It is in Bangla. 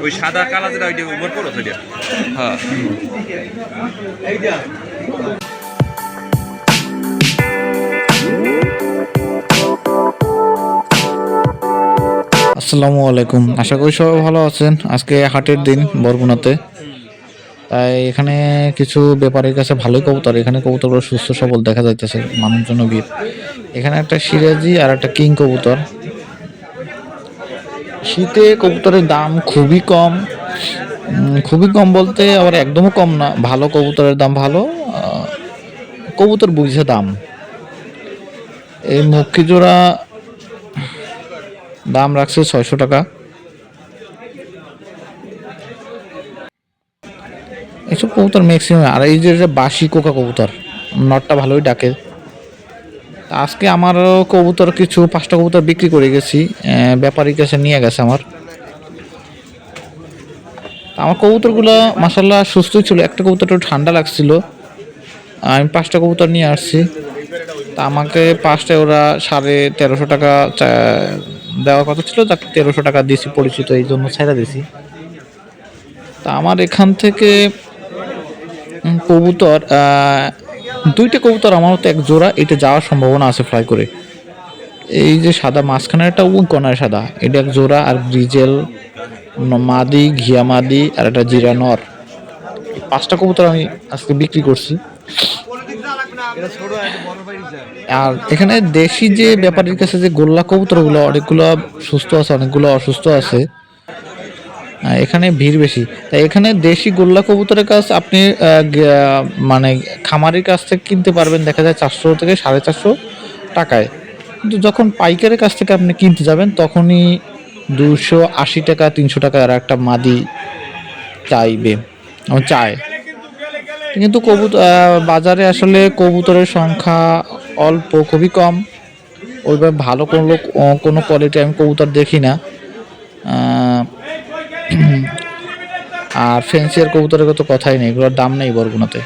ওই সাদা কালা যেটা ওইটা উপর করো ওইটা। হ্যাঁ আসসালামু আলাইকুম, আশা করি সবাই ভালো আছেন। আজকে হাটের দিন বরগুনাতে, তাই এখানে কিছু ব্যাপারীর কাছে ভালোই কবুতর, এখানে কবুতরগুলো সুস্থ সবল দেখা যাইতেছে, মানুষজন ভিড়। এখানে একটা সিরাজি আর একটা কিং কবুতর। শীতে কবুতরের দাম খুবই কম, খুবই কম বলতে আবার একদমও কম না, ভালো কবুতরের দাম ভালো। কবুতর বুঝে দাম। এই মক্ষী জোড়া দাম রাখছে 600 টাকা। এইসব কবুতর ম্যাক্সিমাম। আর এই যে বাসি কোকা কবুতর, নটটা ভালোই ডাকে। আজকে আমারও কবুতর কিছু 5টা কবুতর বিক্রি করে গেছি, ব্যাপারীর কাছে নিয়ে গেছে আমার। আমার কবুতরগুলো মাসাল্লাহ সুস্থই ছিল, একটা কবুতর একটু ঠান্ডা লাগছিল। আমি 5টা কবুতর নিয়ে আসছি, তা আমাকে 5টায় ওরা 1350 টাকা দেওয়ার কথা ছিল, তাকে 1300 টাকা দিয়েছি, পরিচিত এই জন্য ছেড়ে দিয়েছি। তা আমার এখান থেকে কবুতর 2টা কবুতর আমার মতো এক জোড়া এটা যাওয়ার সম্ভাবনা আছে ফ্লাই করে। এই যে সাদা মাঝখানে একটা কনার সাদা, এটা এক জোড়া। আর গ্রিজেল মাদি, ঘিয়া মাদি আর একটা জিরা নর, 5টা কবুতর আমি আজকে বিক্রি করছি। আর এখানে দেশি যে ব্যাপারীর কাছে যে গোল্লা কবুতরগুলো, অনেকগুলো সুস্থ আছে, অনেকগুলো অসুস্থ আছে। এখানে ভিড় বেশি, তাই এখানে দেশি গোল্লা কবুতরের কাছ আপনি মানে খামারির কাছ থেকে কিনতে পারবেন, দেখা যায় 400 থেকে 450 টাকায়। কিন্তু যখন পাইকারের কাছ থেকে আপনি কিনতে যাবেন তখনই 280 টাকা 300 টাকা আর একটা মাদি চাইবে, চায়। কিন্তু বাজারে আসলে কবুতরের সংখ্যা অল্প, খুবই কম। ওইভাবে ভালো কোনো কোয়ালিটি আমি কবুতর দেখি না। আর ফ্যান্সিয়ার কবুতরের তো কথাই নেই, এগুলোর দাম নেই বরগুনাতে।